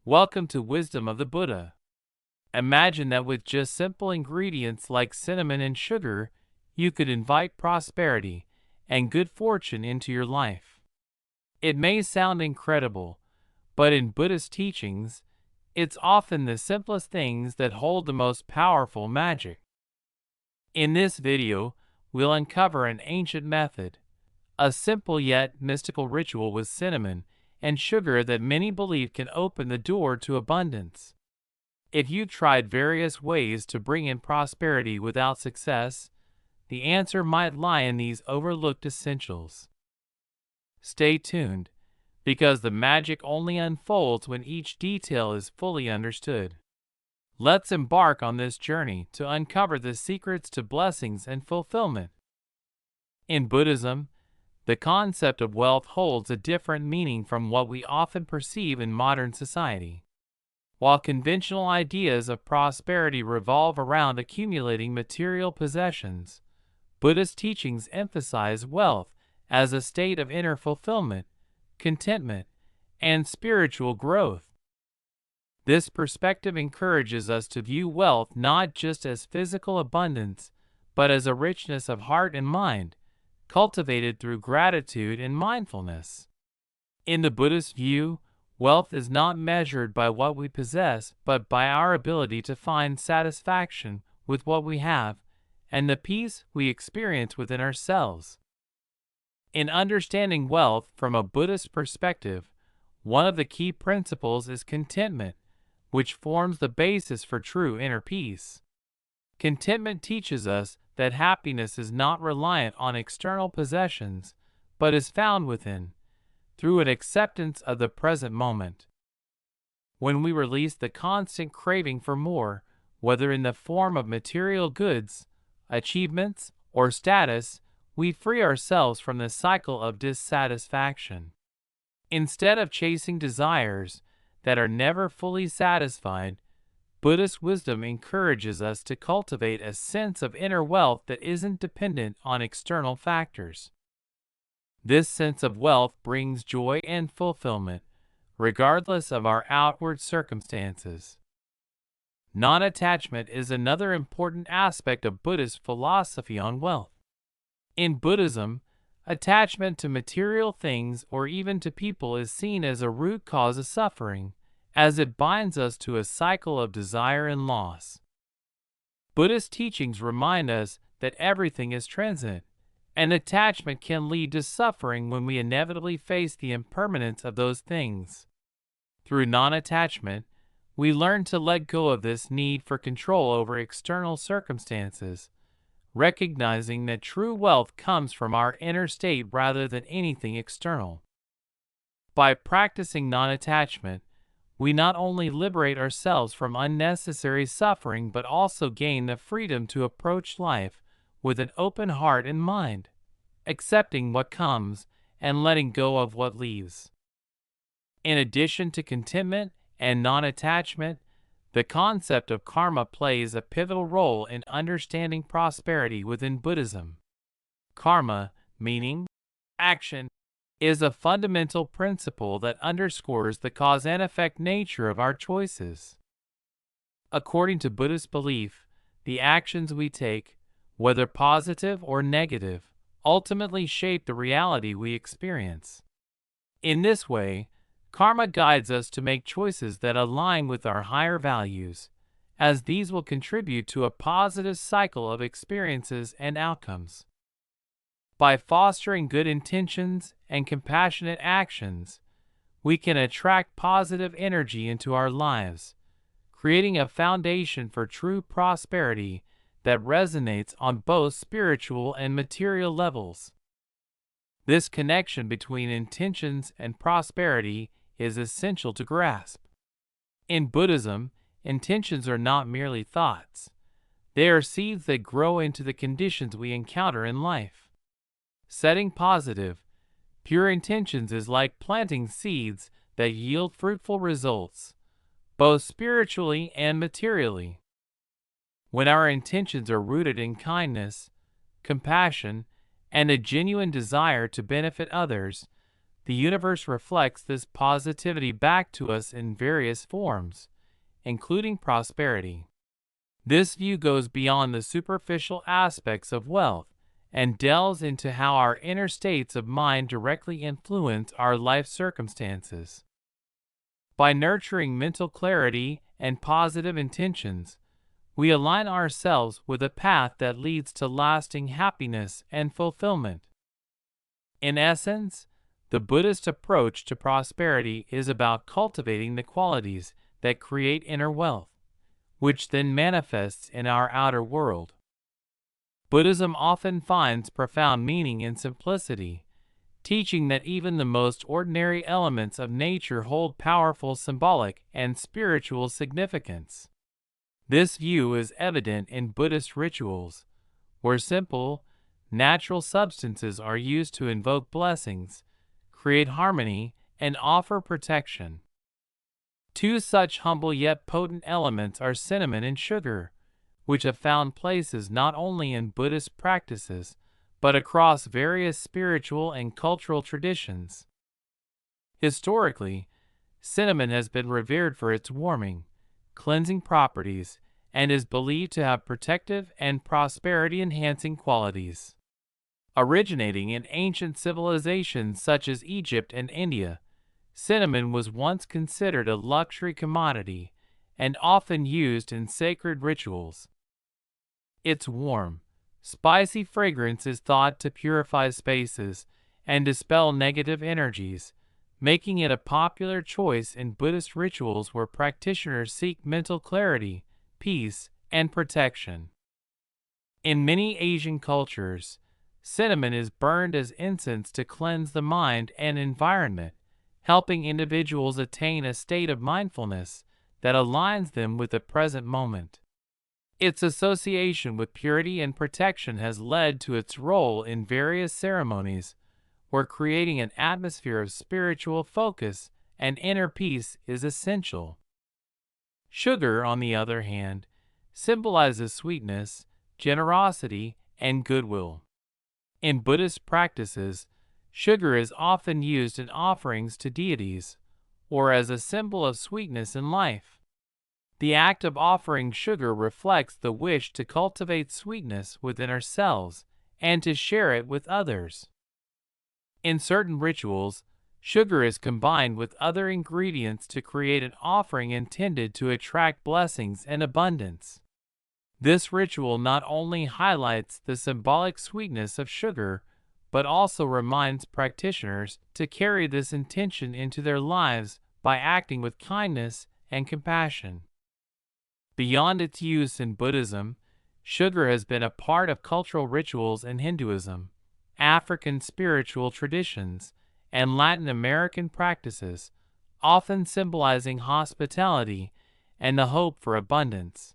Welcome to Wisdom of the Buddha. Imagine that with just simple ingredients like cinnamon and sugar, you could invite prosperity and good fortune into your life. It may sound incredible, but in Buddhist teachings, it's often the simplest things that hold the most powerful magic. In this video, we'll uncover an ancient method, a simple yet mystical ritual with cinnamon and sugar that many believe can open the door to abundance. If you've tried various ways to bring in prosperity without success, the answer might lie in these overlooked essentials. Stay tuned, because the magic only unfolds when each detail is fully understood. Let's embark on this journey to uncover the secrets to blessings and fulfillment. In Buddhism, the concept of wealth holds a different meaning from what we often perceive in modern society. While conventional ideas of prosperity revolve around accumulating material possessions, Buddhist teachings emphasize wealth as a state of inner fulfillment, contentment, and spiritual growth. This perspective encourages us to view wealth not just as physical abundance, but as a richness of heart and mind, cultivated through gratitude and mindfulness. In the Buddhist view, wealth is not measured by what we possess, but by our ability to find satisfaction with what we have and the peace we experience within ourselves. In understanding wealth from a Buddhist perspective, one of the key principles is contentment, which forms the basis for true inner peace. Contentment teaches us that happiness is not reliant on external possessions, but is found within, through an acceptance of the present moment. When we release the constant craving for more, whether in the form of material goods, achievements, or status, we free ourselves from the cycle of dissatisfaction. Instead of chasing desires that are never fully satisfied, Buddhist wisdom encourages us to cultivate a sense of inner wealth that isn't dependent on external factors. This sense of wealth brings joy and fulfillment, regardless of our outward circumstances. Non-attachment is another important aspect of Buddhist philosophy on wealth. In Buddhism, attachment to material things or even to people is seen as a root cause of suffering, as it binds us to a cycle of desire and loss. Buddhist teachings remind us that everything is transient, and attachment can lead to suffering when we inevitably face the impermanence of those things. Through non-attachment, we learn to let go of this need for control over external circumstances, recognizing that true wealth comes from our inner state rather than anything external. By practicing non-attachment, we not only liberate ourselves from unnecessary suffering but also gain the freedom to approach life with an open heart and mind, accepting what comes and letting go of what leaves. In addition to contentment and non-attachment, the concept of karma plays a pivotal role in understanding prosperity within Buddhism. Karma, meaning action, is a fundamental principle that underscores the cause and effect nature of our choices. According to Buddhist belief, the actions we take, whether positive or negative, ultimately shape the reality we experience. In this way, karma guides us to make choices that align with our higher values, as these will contribute to a positive cycle of experiences and outcomes. By fostering good intentions and compassionate actions, we can attract positive energy into our lives, creating a foundation for true prosperity that resonates on both spiritual and material levels. This connection between intentions and prosperity is essential to grasp. In Buddhism, intentions are not merely thoughts. They are seeds that grow into the conditions we encounter in life. Setting positive, pure intentions is like planting seeds that yield fruitful results, both spiritually and materially. When our intentions are rooted in kindness, compassion, and a genuine desire to benefit others, The universe reflects this positivity back to us in various forms, including prosperity. This view goes beyond the superficial aspects of wealth and delves into how our inner states of mind directly influence our life circumstances. By nurturing mental clarity and positive intentions, we align ourselves with a path that leads to lasting happiness and fulfillment. In essence, the Buddhist approach to prosperity is about cultivating the qualities that create inner wealth, which then manifests in our outer world. Buddhism often finds profound meaning in simplicity, teaching that even the most ordinary elements of nature hold powerful symbolic and spiritual significance. This view is evident in Buddhist rituals, where simple, natural substances are used to invoke blessings, create harmony, and offer protection. Two such humble yet potent elements are cinnamon and sugar, which have found places not only in Buddhist practices, but across various spiritual and cultural traditions. Historically, cinnamon has been revered for its warming, cleansing properties, and is believed to have protective and prosperity-enhancing qualities. Originating in ancient civilizations such as Egypt and India, cinnamon was once considered a luxury commodity and often used in sacred rituals. Its warm, spicy fragrance is thought to purify spaces and dispel negative energies, making it a popular choice in Buddhist rituals where practitioners seek mental clarity, peace, and protection. In many Asian cultures, cinnamon is burned as incense to cleanse the mind and environment, helping individuals attain a state of mindfulness that aligns them with the present moment. Its association with purity and protection has led to its role in various ceremonies, where creating an atmosphere of spiritual focus and inner peace is essential. Sugar, on the other hand, symbolizes sweetness, generosity, and goodwill. In Buddhist practices, sugar is often used in offerings to deities, or as a symbol of sweetness in life. The act of offering sugar reflects the wish to cultivate sweetness within ourselves and to share it with others. In certain rituals, sugar is combined with other ingredients to create an offering intended to attract blessings and abundance. This ritual not only highlights the symbolic sweetness of sugar, but also reminds practitioners to carry this intention into their lives by acting with kindness and compassion. Beyond its use in Buddhism, sugar has been a part of cultural rituals in Hinduism, African spiritual traditions, and Latin American practices, often symbolizing hospitality and the hope for abundance.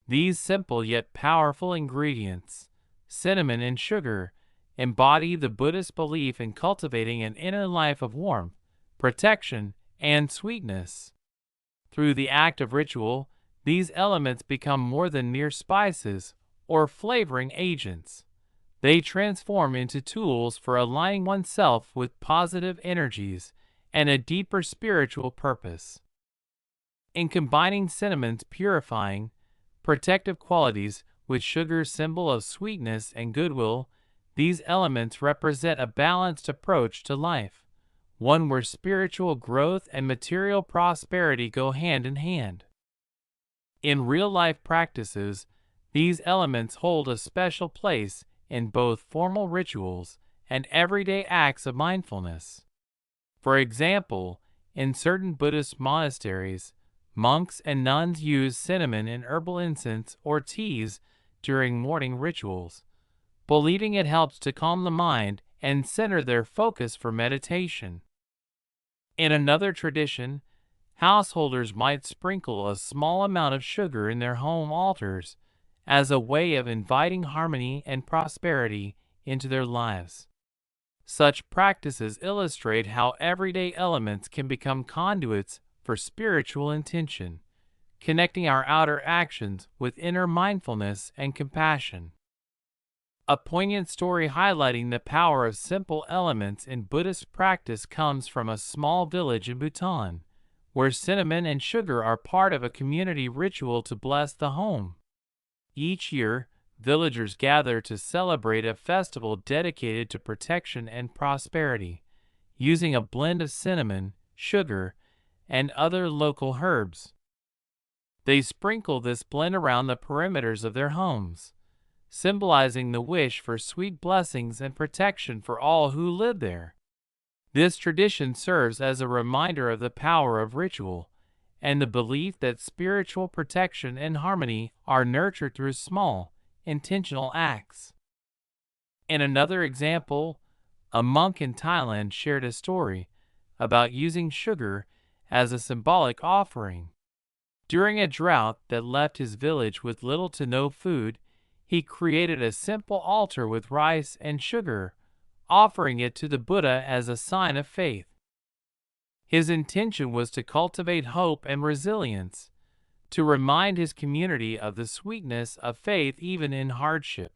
These simple yet powerful ingredients, cinnamon and sugar, embody the Buddhist belief in cultivating an inner life of warmth, protection, and sweetness. Through the act of ritual, these elements become more than mere spices or flavoring agents. They transform into tools for aligning oneself with positive energies and a deeper spiritual purpose. In combining cinnamon's purifying, protective qualities with sugar's symbol of sweetness and goodwill, these elements represent a balanced approach to life, one where spiritual growth and material prosperity go hand in hand. In real-life practices, these elements hold a special place in both formal rituals and everyday acts of mindfulness. For example, in certain Buddhist monasteries, monks and nuns use cinnamon in herbal incense or teas during morning rituals, believing it helps to calm the mind and center their focus for meditation. In another tradition, householders might sprinkle a small amount of sugar in their home altars as a way of inviting harmony and prosperity into their lives. Such practices illustrate how everyday elements can become conduits for spiritual intention, connecting our outer actions with inner mindfulness and compassion. A poignant story highlighting the power of simple elements in Buddhist practice comes from a small village in Bhutan, where cinnamon and sugar are part of a community ritual to bless the home. Each year, villagers gather to celebrate a festival dedicated to protection and prosperity, using a blend of cinnamon, sugar, and other local herbs. They sprinkle this blend around the perimeters of their homes, symbolizing the wish for sweet blessings and protection for all who live there. This tradition serves as a reminder of the power of ritual and the belief that spiritual protection and harmony are nurtured through small, intentional acts. In another example, a monk in Thailand shared a story about using sugar as a symbolic offering. During a drought that left his village with little to no food, he created a simple altar with rice and sugar, offering it to the Buddha as a sign of faith. His intention was to cultivate hope and resilience, to remind his community of the sweetness of faith even in hardship.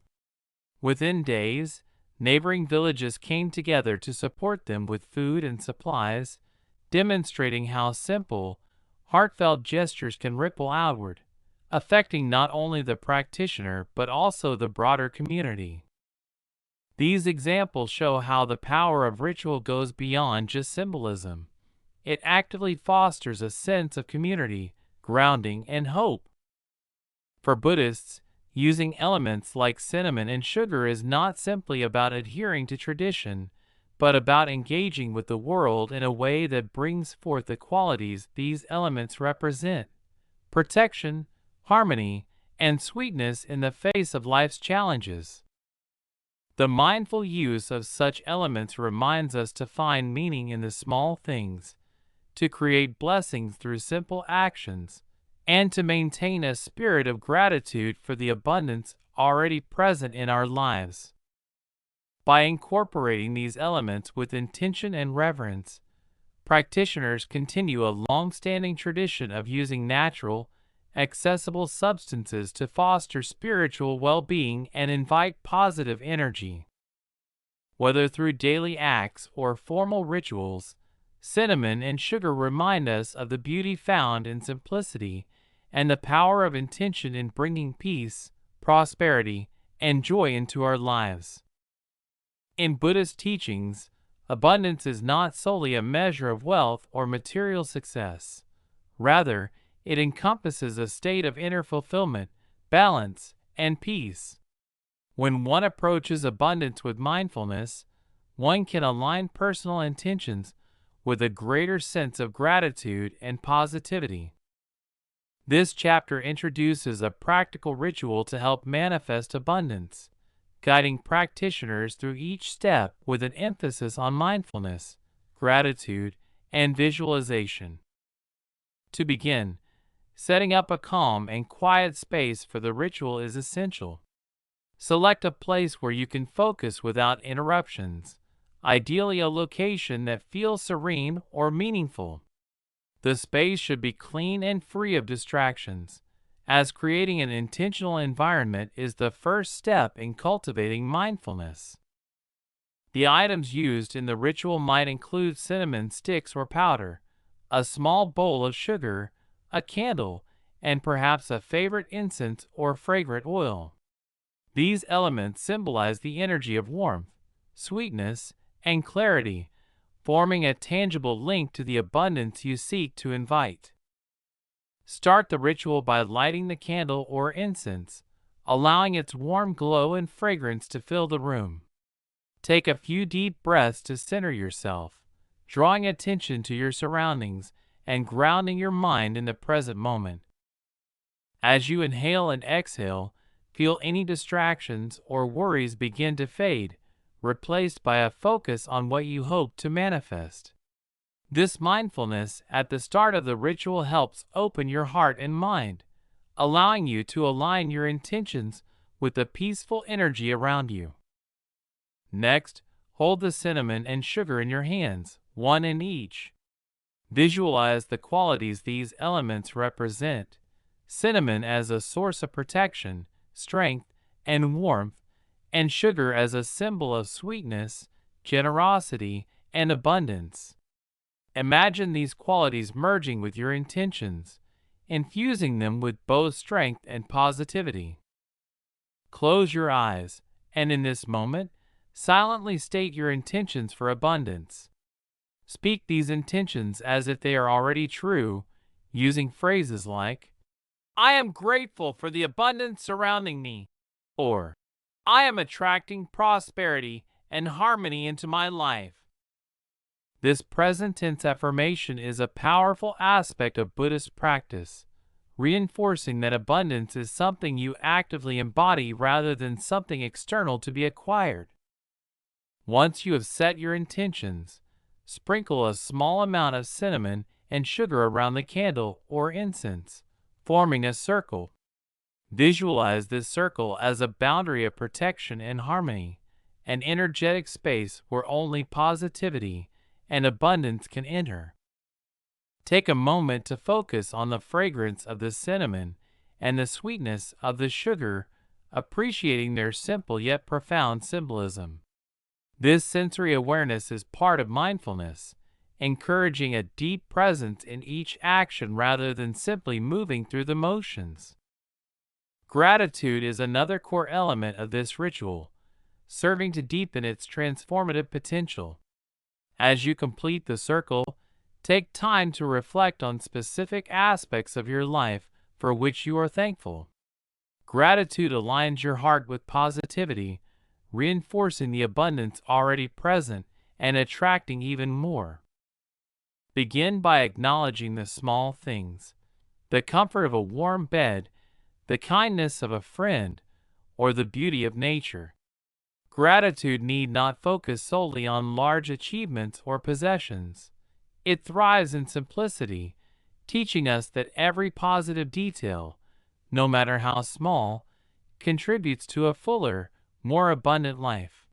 Within days, neighboring villages came together to support them with food and supplies, demonstrating how simple, heartfelt gestures can ripple outward, affecting not only the practitioner but also the broader community. These examples show how the power of ritual goes beyond just symbolism. It actively fosters a sense of community, grounding, and hope. For Buddhists, using elements like cinnamon and sugar is not simply about adhering to tradition, but about engaging with the world in a way that brings forth the qualities these elements represent: protection, harmony, and sweetness in the face of life's challenges. The mindful use of such elements reminds us to find meaning in the small things, to create blessings through simple actions, and to maintain a spirit of gratitude for the abundance already present in our lives. By incorporating these elements with intention and reverence, practitioners continue a long-standing tradition of using natural, accessible substances to foster spiritual well-being and invite positive energy. Whether through daily acts or formal rituals, cinnamon and sugar remind us of the beauty found in simplicity and the power of intention in bringing peace, prosperity, and joy into our lives. In Buddhist teachings, abundance is not solely a measure of wealth or material success. Rather, it encompasses a state of inner fulfillment, balance, and peace. When one approaches abundance with mindfulness, one can align personal intentions with a greater sense of gratitude and positivity. This chapter introduces a practical ritual to help manifest abundance, guiding practitioners through each step with an emphasis on mindfulness, gratitude, and visualization. To begin, setting up a calm and quiet space for the ritual is essential. Select a place where you can focus without interruptions, ideally a location that feels serene or meaningful. The space should be clean and free of distractions, as creating an intentional environment is the first step in cultivating mindfulness. The items used in the ritual might include cinnamon sticks or powder, a small bowl of sugar, a candle, and perhaps a favorite incense or fragrant oil. These elements symbolize the energy of warmth, sweetness, and clarity, forming a tangible link to the abundance you seek to invite. Start the ritual by lighting the candle or incense, allowing its warm glow and fragrance to fill the room. Take a few deep breaths to center yourself, drawing attention to your surroundings and grounding your mind in the present moment. As you inhale and exhale, feel any distractions or worries begin to fade, replaced by a focus on what you hope to manifest. This mindfulness at the start of the ritual helps open your heart and mind, allowing you to align your intentions with the peaceful energy around you. Next, hold the cinnamon and sugar in your hands, one in each. Visualize the qualities these elements represent: cinnamon as a source of protection, strength, and warmth, and sugar as a symbol of sweetness, generosity, and abundance. Imagine these qualities merging with your intentions, infusing them with both strength and positivity. Close your eyes, and in this moment, silently state your intentions for abundance. Speak these intentions as if they are already true, using phrases like, "I am grateful for the abundance surrounding me," or "I am attracting prosperity and harmony into my life." This present tense affirmation is a powerful aspect of Buddhist practice, reinforcing that abundance is something you actively embody rather than something external to be acquired. Once you have set your intentions, sprinkle a small amount of cinnamon and sugar around the candle or incense, forming a circle. Visualize this circle as a boundary of protection and harmony, an energetic space where only positivity and abundance can enter. Take a moment to focus on the fragrance of the cinnamon and the sweetness of the sugar, appreciating their simple yet profound symbolism. This sensory awareness is part of mindfulness, encouraging a deep presence in each action rather than simply moving through the motions. Gratitude is another core element of this ritual, serving to deepen its transformative potential. As you complete the circle, take time to reflect on specific aspects of your life for which you are thankful. Gratitude aligns your heart with positivity, reinforcing the abundance already present and attracting even more. Begin by acknowledging the small things, the comfort of a warm bed, the kindness of a friend, or the beauty of nature. Gratitude need not focus solely on large achievements or possessions. It thrives in simplicity, teaching us that every positive detail, no matter how small, contributes to a fuller, more abundant life.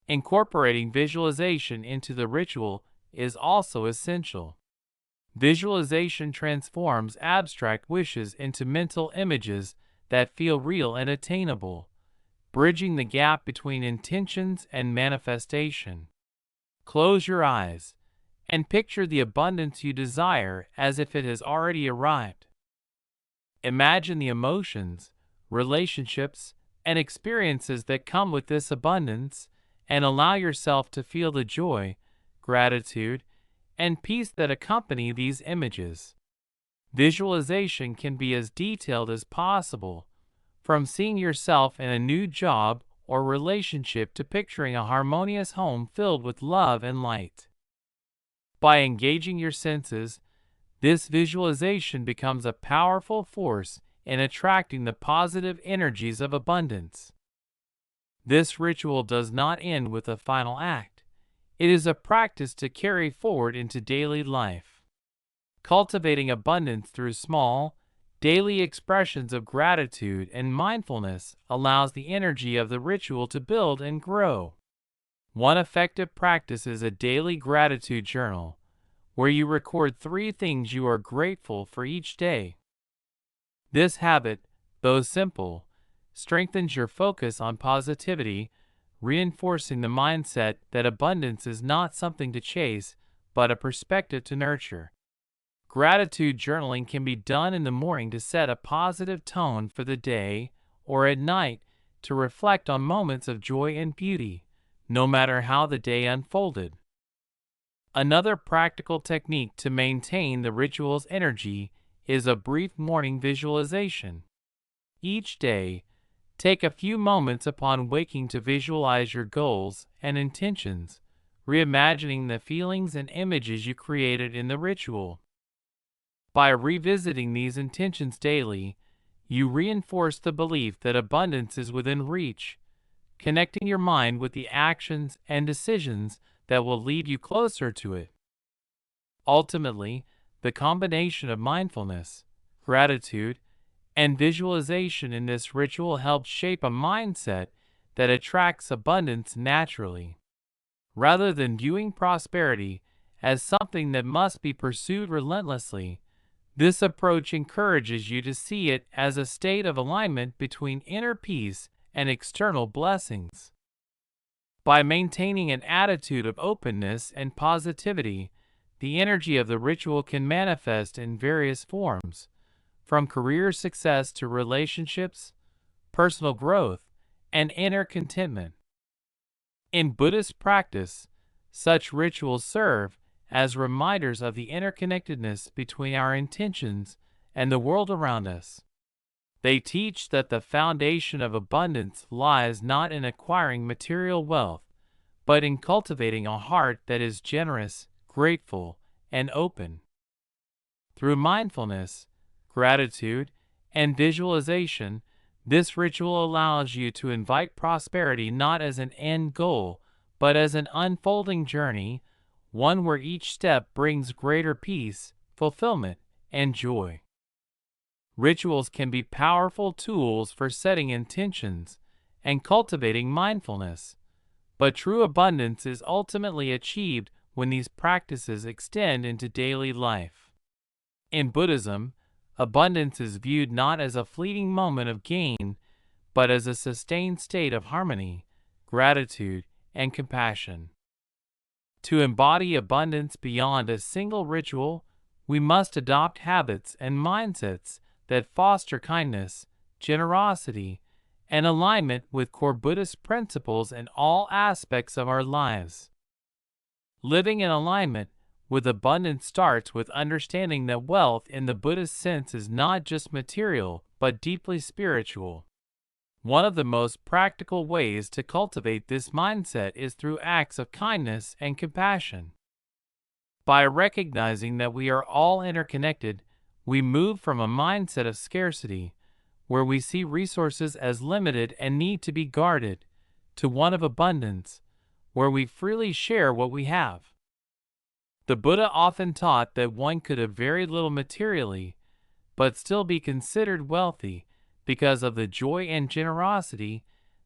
Incorporating visualization into the ritual is also essential. Visualization transforms abstract wishes into mental images that feel real and attainable, bridging the gap between intentions and manifestation. Close your eyes and picture the abundance you desire as if it has already arrived. Imagine the emotions, relationships, and experiences that come with this abundance, and allow yourself to feel the joy, gratitude, and peace that accompany these images. Visualization can be as detailed as possible, from seeing yourself in a new job or relationship to picturing a harmonious home filled with love and light. By engaging your senses, this visualization becomes a powerful force in attracting the positive energies of abundance. This ritual does not end with a final act. It is a practice to carry forward into daily life. Cultivating abundance through small, daily expressions of gratitude and mindfulness allows the energy of the ritual to build and grow. One effective practice is a daily gratitude journal, where you record 3 things you are grateful for each day. This habit, though simple, strengthens your focus on positivity, reinforcing the mindset that abundance is not something to chase, but a perspective to nurture. Gratitude journaling can be done in the morning to set a positive tone for the day, or at night to reflect on moments of joy and beauty, no matter how the day unfolded. Another practical technique to maintain the ritual's energy is a brief morning visualization. Each day, take a few moments upon waking to visualize your goals and intentions, reimagining the feelings and images you created in the ritual. By revisiting these intentions daily, you reinforce the belief that abundance is within reach, connecting your mind with the actions and decisions that will lead you closer to it. Ultimately, the combination of mindfulness, gratitude, and visualization in this ritual helps shape a mindset that attracts abundance naturally. Rather than viewing prosperity as something that must be pursued relentlessly, this approach encourages you to see it as a state of alignment between inner peace and external blessings. By maintaining an attitude of openness and positivity, the energy of the ritual can manifest in various forms, from career success to relationships, personal growth, and inner contentment. In Buddhist practice, such rituals serve as reminders of the interconnectedness between our intentions and the world around us. They teach that the foundation of abundance lies not in acquiring material wealth, but in cultivating a heart that is generous, grateful, and open. Through mindfulness, gratitude, and visualization, this ritual allows you to invite prosperity not as an end goal, but as an unfolding journey, one where each step brings greater peace, fulfillment, and joy. Rituals can be powerful tools for setting intentions and cultivating mindfulness, but true abundance is ultimately achieved when these practices extend into daily life. In Buddhism, abundance is viewed not as a fleeting moment of gain, but as a sustained state of harmony, gratitude, and compassion. To embody abundance beyond a single ritual, we must adopt habits and mindsets that foster kindness, generosity, and alignment with core Buddhist principles in all aspects of our lives. Living in alignment with abundance starts with understanding that wealth in the Buddhist sense is not just material, but deeply spiritual. One of the most practical ways to cultivate this mindset is through acts of kindness and compassion. By recognizing that we are all interconnected, we move from a mindset of scarcity, where we see resources as limited and need to be guarded, to one of abundance, where we freely share what we have. The Buddha often taught that one could have very little materially, but still be considered wealthy because of the joy and generosity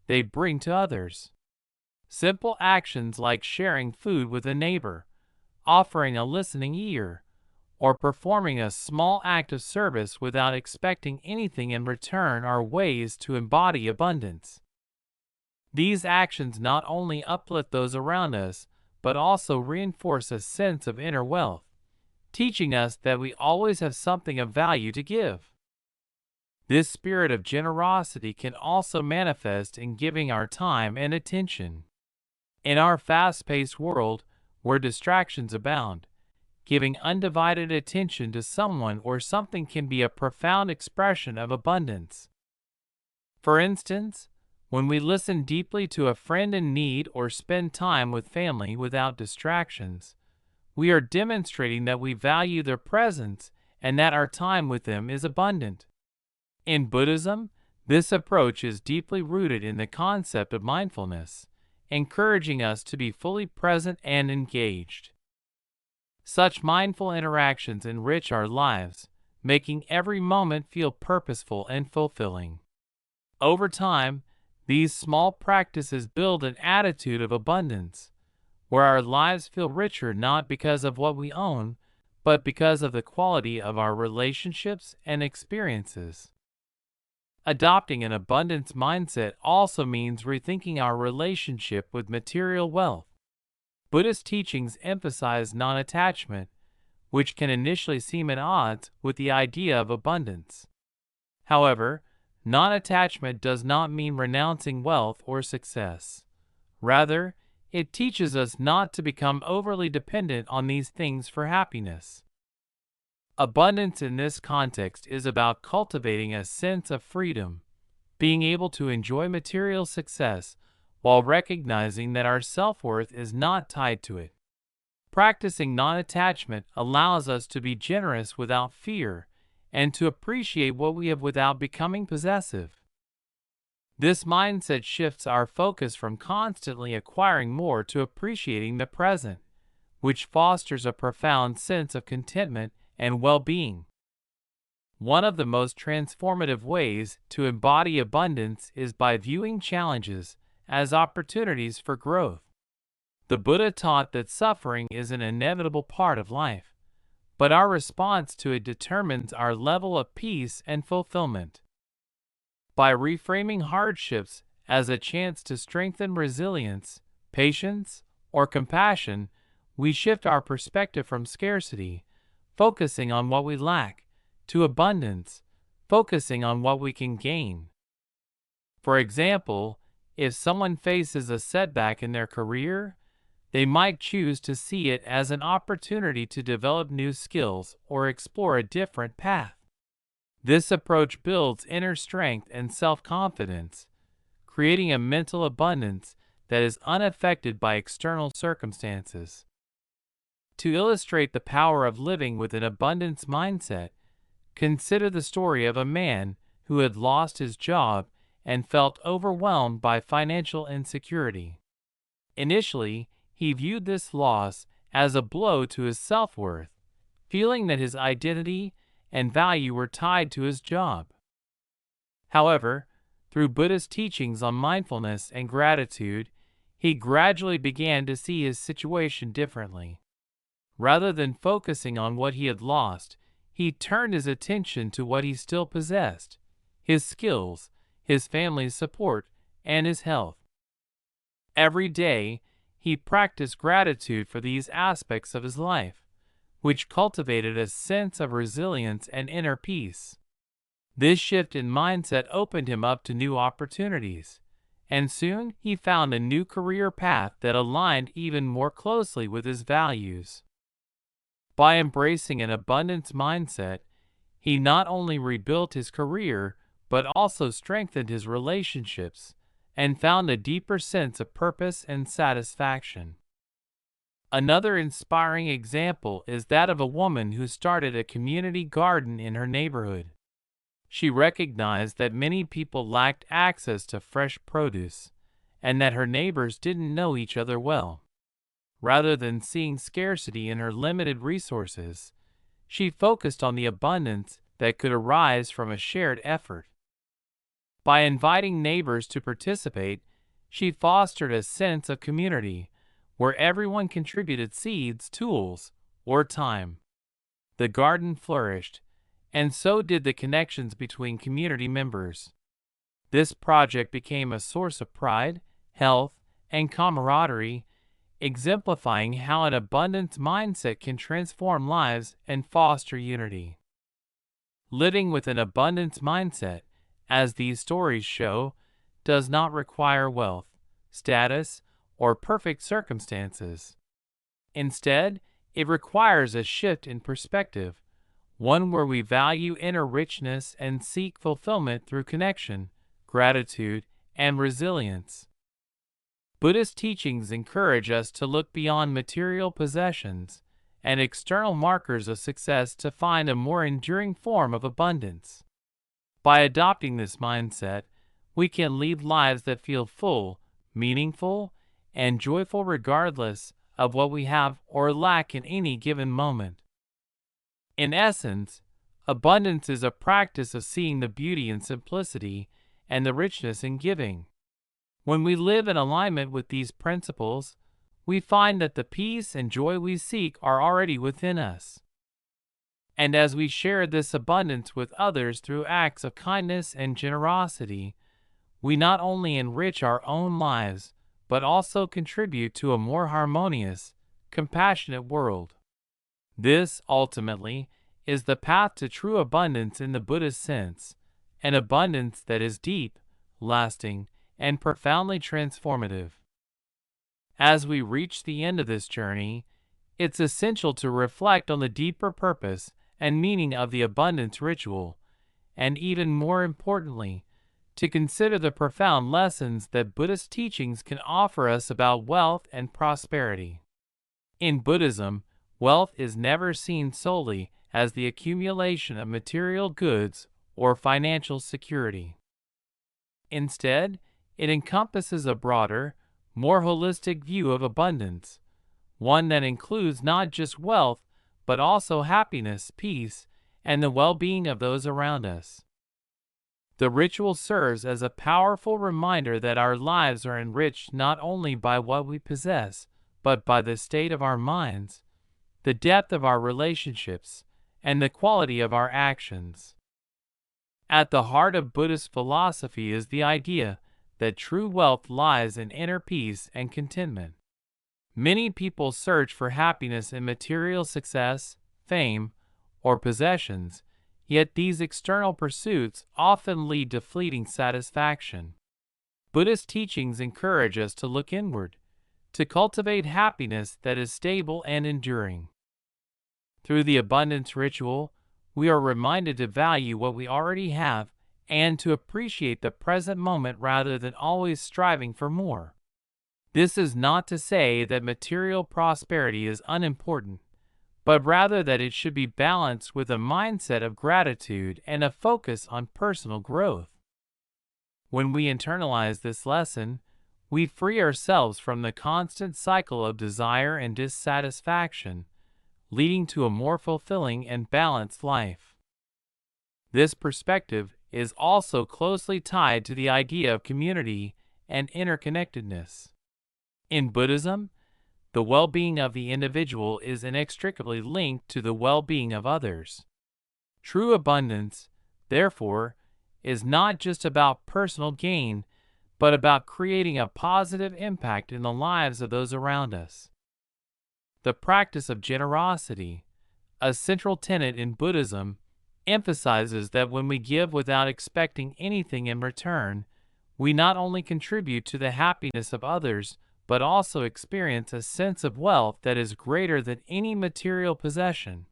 they bring to others. Simple actions like sharing food with a neighbor, offering a listening ear, or performing a small act of service without expecting anything in return are ways to embody abundance. These actions not only uplift those around us, but also reinforce a sense of inner wealth, teaching us that we always have something of value to give. This spirit of generosity can also manifest in giving our time and attention. In our fast-paced world, where distractions abound, giving undivided attention to someone or something can be a profound expression of abundance. For instance, when we listen deeply to a friend in need or spend time with family without distractions, we are demonstrating that we value their presence and that our time with them is abundant. In Buddhism, this approach is deeply rooted in the concept of mindfulness, encouraging us to be fully present and engaged. Such mindful interactions enrich our lives, making every moment feel purposeful and fulfilling. Over time, these small practices build an attitude of abundance, where our lives feel richer not because of what we own, but because of the quality of our relationships and experiences. Adopting an abundance mindset also means rethinking our relationship with material wealth. Buddhist teachings emphasize non-attachment, which can initially seem at odds with the idea of abundance. However, non-attachment does not mean renouncing wealth or success. Rather, it teaches us not to become overly dependent on these things for happiness. Abundance in this context is about cultivating a sense of freedom, being able to enjoy material success while recognizing that our self-worth is not tied to it. Practicing non-attachment allows us to be generous without fear and to appreciate what we have without becoming possessive. This mindset shifts our focus from constantly acquiring more to appreciating the present, which fosters a profound sense of contentment and well-being. One of the most transformative ways to embody abundance is by viewing challenges as opportunities for growth. The Buddha taught that suffering is an inevitable part of life, but our response to it determines our level of peace and fulfillment. By reframing hardships as a chance to strengthen resilience, patience, or compassion, we shift our perspective from scarcity, focusing on what we lack, to abundance, focusing on what we can gain. For example, if someone faces a setback in their career, they might choose to see it as an opportunity to develop new skills or explore a different path. This approach builds inner strength and self-confidence, creating a mental abundance that is unaffected by external circumstances. To illustrate the power of living with an abundance mindset, consider the story of a man who had lost his job and felt overwhelmed by financial insecurity. Initially, he viewed this loss as a blow to his self-worth, feeling that his identity and value were tied to his job. However, through Buddhist teachings on mindfulness and gratitude, he gradually began to see his situation differently. Rather than focusing on what he had lost, he turned his attention to what he still possessed: his skills, his family's support, and his health. Every day, he practiced gratitude for these aspects of his life, which cultivated a sense of resilience and inner peace. This shift in mindset opened him up to new opportunities, and soon he found a new career path that aligned even more closely with his values. By embracing an abundance mindset, he not only rebuilt his career, but also strengthened his relationships and found a deeper sense of purpose and satisfaction. Another inspiring example is that of a woman who started a community garden in her neighborhood. She recognized that many people lacked access to fresh produce, and that her neighbors didn't know each other well. Rather than seeing scarcity in her limited resources, she focused on the abundance that could arise from a shared effort. By inviting neighbors to participate, she fostered a sense of community where everyone contributed seeds, tools, or time. The garden flourished, and so did the connections between community members. This project became a source of pride, health, and camaraderie, exemplifying how an abundance mindset can transform lives and foster unity. Living with an abundance mindset, as these stories show, does not require wealth, status, or perfect circumstances. Instead, it requires a shift in perspective, one where we value inner richness and seek fulfillment through connection, gratitude, and resilience. Buddhist teachings encourage us to look beyond material possessions and external markers of success to find a more enduring form of abundance. By adopting this mindset, we can lead lives that feel full, meaningful, and joyful regardless of what we have or lack in any given moment. In essence, abundance is a practice of seeing the beauty in simplicity and the richness in giving. When we live in alignment with these principles, we find that the peace and joy we seek are already within us. And as we share this abundance with others through acts of kindness and generosity, we not only enrich our own lives, but also contribute to a more harmonious, compassionate world. This, ultimately, is the path to true abundance in the Buddhist sense, an abundance that is deep, lasting, and profoundly transformative. As we reach the end of this journey, it's essential to reflect on the deeper purpose and meaning of the abundance ritual, and even more importantly, to consider the profound lessons that Buddhist teachings can offer us about wealth and prosperity. In Buddhism, wealth is never seen solely as the accumulation of material goods or financial security. Instead, it encompasses a broader, more holistic view of abundance, one that includes not just wealth, but also happiness, peace, and the well-being of those around us. The ritual serves as a powerful reminder that our lives are enriched not only by what we possess, but by the state of our minds, the depth of our relationships, and the quality of our actions. At the heart of Buddhist philosophy is the idea that true wealth lies in inner peace and contentment. Many people search for happiness in material success, fame, or possessions, yet these external pursuits often lead to fleeting satisfaction. Buddhist teachings encourage us to look inward, to cultivate happiness that is stable and enduring. Through the abundance ritual, we are reminded to value what we already have and to appreciate the present moment rather than always striving for more. This is not to say that material prosperity is unimportant, but rather that it should be balanced with a mindset of gratitude and a focus on personal growth. When we internalize this lesson, we free ourselves from the constant cycle of desire and dissatisfaction, leading to a more fulfilling and balanced life. This perspective is also closely tied to the idea of community and interconnectedness. In Buddhism, the well-being of the individual is inextricably linked to the well-being of others. True abundance, therefore, is not just about personal gain, but about creating a positive impact in the lives of those around us. The practice of generosity, a central tenet in Buddhism, emphasizes that when we give without expecting anything in return, we not only contribute to the happiness of others, but also experience a sense of wealth that is greater than any material possession.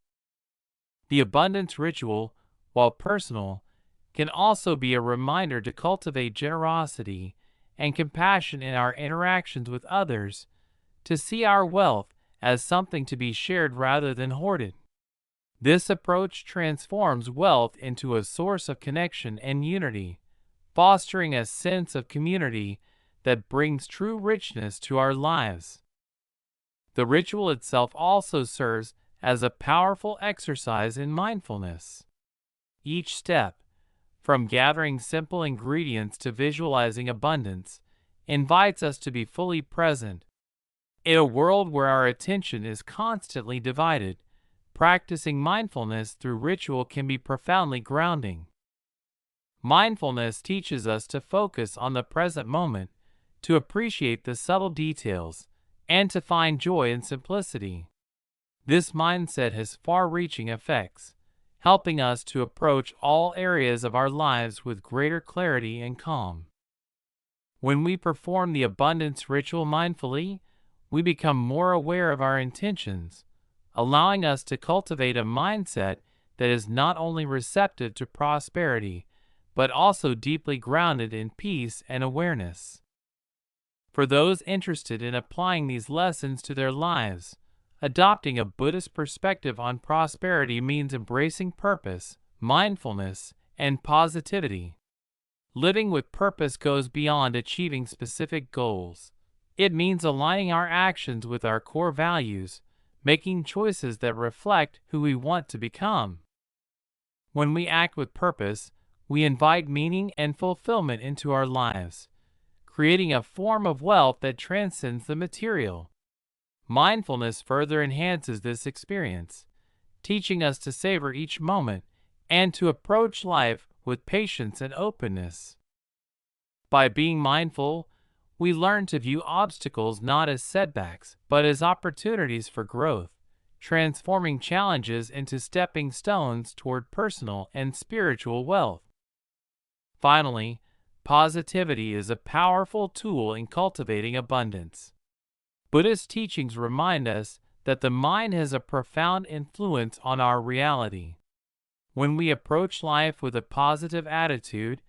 The abundance ritual, while personal, can also be a reminder to cultivate generosity and compassion in our interactions with others, to see our wealth as something to be shared rather than hoarded. This approach transforms wealth into a source of connection and unity, fostering a sense of community that brings true richness to our lives. The ritual itself also serves as a powerful exercise in mindfulness. Each step, from gathering simple ingredients to visualizing abundance, invites us to be fully present. In a world where our attention is constantly divided, practicing mindfulness through ritual can be profoundly grounding. Mindfulness teaches us to focus on the present moment, to appreciate the subtle details, and to find joy in simplicity. This mindset has far-reaching effects, helping us to approach all areas of our lives with greater clarity and calm. When we perform the abundance ritual mindfully, we become more aware of our intentions, allowing us to cultivate a mindset that is not only receptive to prosperity, but also deeply grounded in peace and awareness. For those interested in applying these lessons to their lives, adopting a Buddhist perspective on prosperity means embracing purpose, mindfulness, and positivity. Living with purpose goes beyond achieving specific goals. It means aligning our actions with our core values, making choices that reflect who we want to become. When we act with purpose, we invite meaning and fulfillment into our lives, creating a form of wealth that transcends the material. Mindfulness further enhances this experience, teaching us to savor each moment and to approach life with patience and openness. By being mindful, we learn to view obstacles not as setbacks, but as opportunities for growth, transforming challenges into stepping stones toward personal and spiritual wealth. Finally, positivity is a powerful tool in cultivating abundance. Buddhist teachings remind us that the mind has a profound influence on our reality. When we approach life with a positive attitude,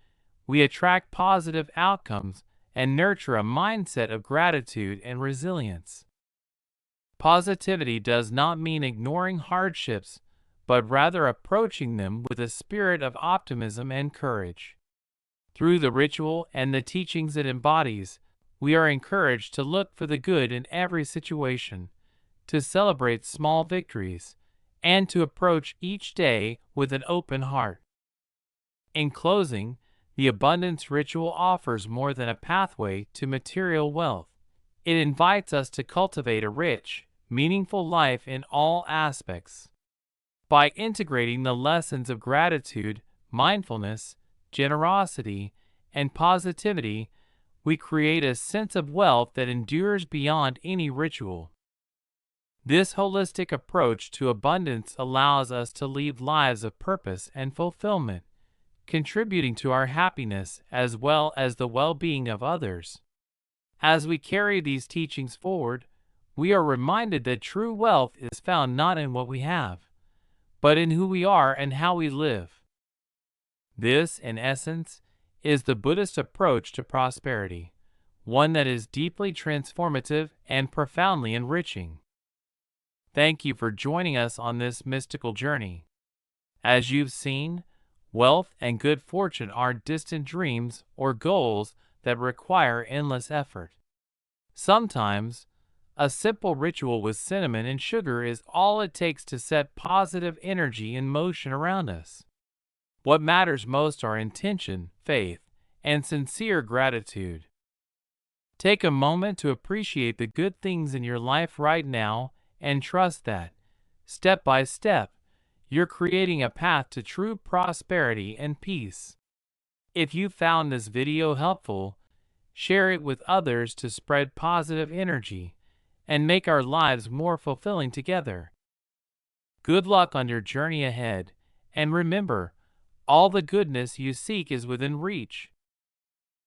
we attract positive outcomes and nurture a mindset of gratitude and resilience. Positivity does not mean ignoring hardships, but rather approaching them with a spirit of optimism and courage. Through the ritual and the teachings it embodies, we are encouraged to look for the good in every situation, to celebrate small victories, and to approach each day with an open heart. In closing, the abundance ritual offers more than a pathway to material wealth. It invites us to cultivate a rich, meaningful life in all aspects. By integrating the lessons of gratitude, mindfulness, generosity, and positivity, we create a sense of wealth that endures beyond any ritual. This holistic approach to abundance allows us to lead lives of purpose and fulfillment, contributing to our happiness as well as the well-being of others. As we carry these teachings forward, we are reminded that true wealth is found not in what we have, but in who we are and how we live. This, in essence, is the Buddhist approach to prosperity, one that is deeply transformative and profoundly enriching. Thank you for joining us on this mystical journey. As you've seen, wealth and good fortune are distant dreams or goals that require endless effort. Sometimes, a simple ritual with cinnamon and sugar is all it takes to set positive energy in motion around us. What matters most are intention, faith, and sincere gratitude. Take a moment to appreciate the good things in your life right now and trust that, step by step, you're creating a path to true prosperity and peace. If you found this video helpful, share it with others to spread positive energy and make our lives more fulfilling together. Good luck on your journey ahead, and remember, all the goodness you seek is within reach.